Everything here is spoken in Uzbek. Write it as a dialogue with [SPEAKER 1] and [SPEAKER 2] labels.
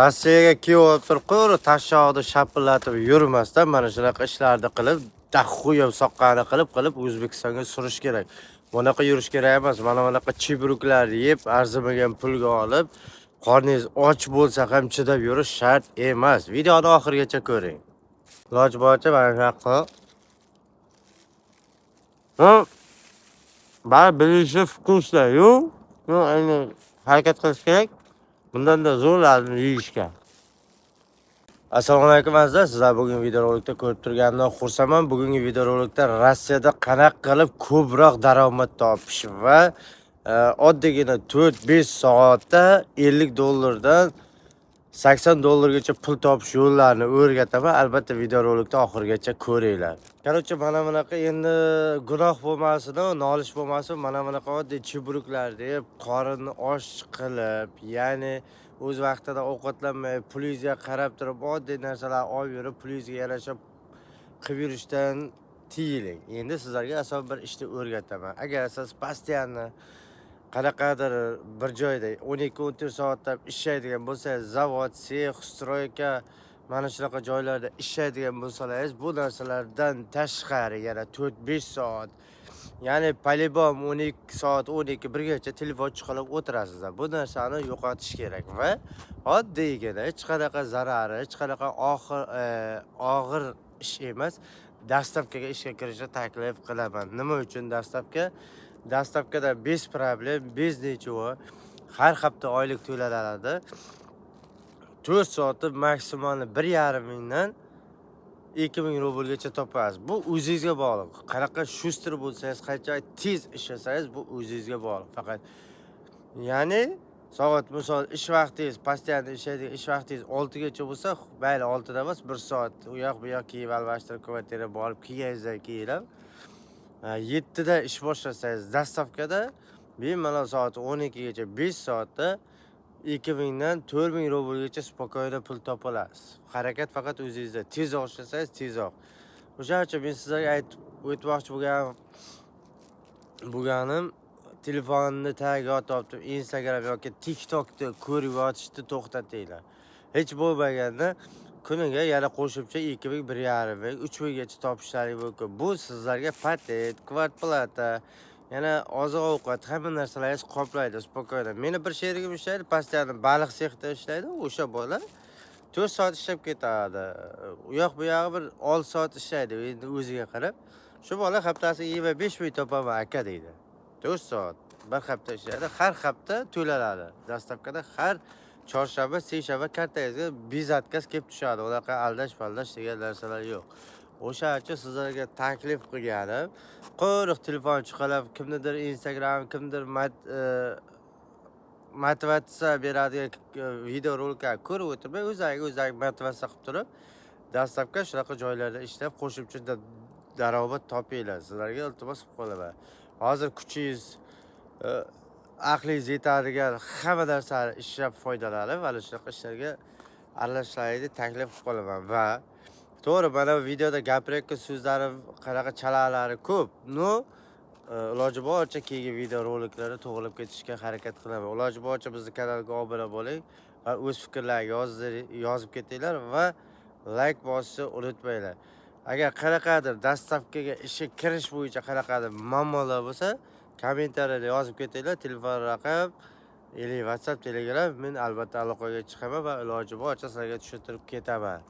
[SPEAKER 1] Rossiyaga kelib turib, tashyoqni shapillatib yurmasdan mana shunaqa ishlarni qilib, daxuyam soqqani qilib O'zbekistonga surish kerak. Bunaqa yurish kerak emas. Mana bunaqa chibruklar yeb, arzimagan pulga olib, qorningiz och bo'lsa ham chidab yurish shart emas. Videoni oxirigacha ko'ring. Iloji boricha mana shunaqa. Bilishi vkusda-yu, ayni harakat qilish kerak. Bundan-da zo'rlarni yeyishga. Assalomu alaykum azizlar, sizlar bugun videorolikda ko'rib turganimdan xursandman. Bugungi videorolikda Rossiyada qanaqa qilib ko'proq daromad topish va oddiygina 4-5 soatda $50 dan $80 pul topish yo'llarini o'rgataman. Albatta videorolikda oxirigacha ko'ringlar. Qarochi mana bunaqa endi gunoh bo'lmasin, nolish bo'lmasin, mana bunaqa oddiy chibruklar deb qorinni och qilib, ya'ni o'z vaqtida ovqatlanmay, pulingizga qarab turib oddiy narsalar olib yurib, pulingizga yarasha qilib yurishdan tiyiling. Endi sizlarga asosan bir ishni o'rgataman. Agar siz postoyanni qanaqadir bir joyda 12-14 soatlab ishlaydigan bo'lsangiz, zavod, sex, stroyka mana shunaqa joylarda ishlaydigan bo'lsangiz, bu narsalardan tashqari yana 4-5 soat, ya'ni polibom 12 soat, 12-1gacha telefon chiqarib o'tirasizlar. Bu narsani yo'qotish kerak va oddiygina hech qanaqa zarari, hech qanaqa og'ir ish emas. Dastavkaga ishga kirishni taklif qilaman. Nima uchun dastavka? Dastavkada bez problem, bez nechuva, har hafta oylik to'lanadi. 4 soatda maksimal 1,5 mingdan 2 ming rublgacha topasiz. Bu o'zingizga bog'liq. Qanaqa shustr bo'lsangiz, qancha tez ishlasangiz, bu o'zingizga bog'liq. Faqat ya'ni soat, misol ish vaqtingiz, postoyanda ishlaydigan ish vaqtingiz 6 gacha bo'lsa, mayli 6 da emas, 1 soat u yoq bu yoq kiyib almashtirib, kvartira borib kelganingizdan keyin 7 da ish boshlasangiz, dastavkada bemalol soat 12 gacha 5 soatda 2 mingdan 4 ming rublgacha spokojno pul topolasiz. Harakat faqat o'zingizda. Tezroq ishlasangiz tezroq. O'shaning uchun men sizlarga aytib o'tmoqchi bo'lganim telefonni tagiga topib Instagram yoki TikTokda ko'rib yotishni to'xtatinglar. Hech bo'lmaganda kuniga yana qo'shimcha 2 ming, 1,5 ming, 3 minggacha topishlaringiz mumkin. Bu sizlarga patent, kvarplata, yana oziq-ovqat, hamma narsalaringiz qoplaydi, spokojno. Meni bir sherigim ishlaydi, postoyanno baliq sexda ishlaydi. O'sha bola 4 soat ishlab ketadi. U yoq bu yog'i bir 6 soat ishlaydi, endi o'ziga qarab. Shu bola haftasiga 25 ming topaman aka deydi. 4 soat bir hafta ishlaydi, har hafta to'lanadi. Dastavkada har chorshanba, seshanba kartangizga bezatkaz kelib tushadi. Unaqa aldash-paldash degan narsalar yo'q. O'shaning uchun sizlarga taklif qilganim, qo'riq telefon chiqarib, kimnidir Instagram, kimnidir motivatsiya beradigan videoroliklar ko'rib o'tirmay, o'zing motivatsiya qilib turib, dastavka shunaqa joylarda ishlab, qo'shimcha daromad topinglar. Sizlarga iltimos qilib qolaman. Hozir kuchingiz, aqlingiz yetadigan hamma narsani ishlab foydalanib, mana shunaqa ishlarga aralashishlaringizni taklif qilib qolaman va to'g'ri, mana bu videoda gapirayotgan so'zlarim qanaqa chalalari ko'p. Iloji boricha keyingi videoroliklarni to'g'rilab ketishga harakat qilaman. Iloji boricha bizning kanalga obuna bo'ling va o'z fikrlaringizni yozib ketinglar va like bosishni unutmanglar. Agar qanaqadir dastavkaga ishga kirish bo'yicha qanaqadir muammolar bo'lsa, kommentariyada yozib ketinglar. Telefon raqam, WhatsApp, Telegram, men albatta aloqaga chiqaman va iloji boricha sizlarga tushuntirib ketaman.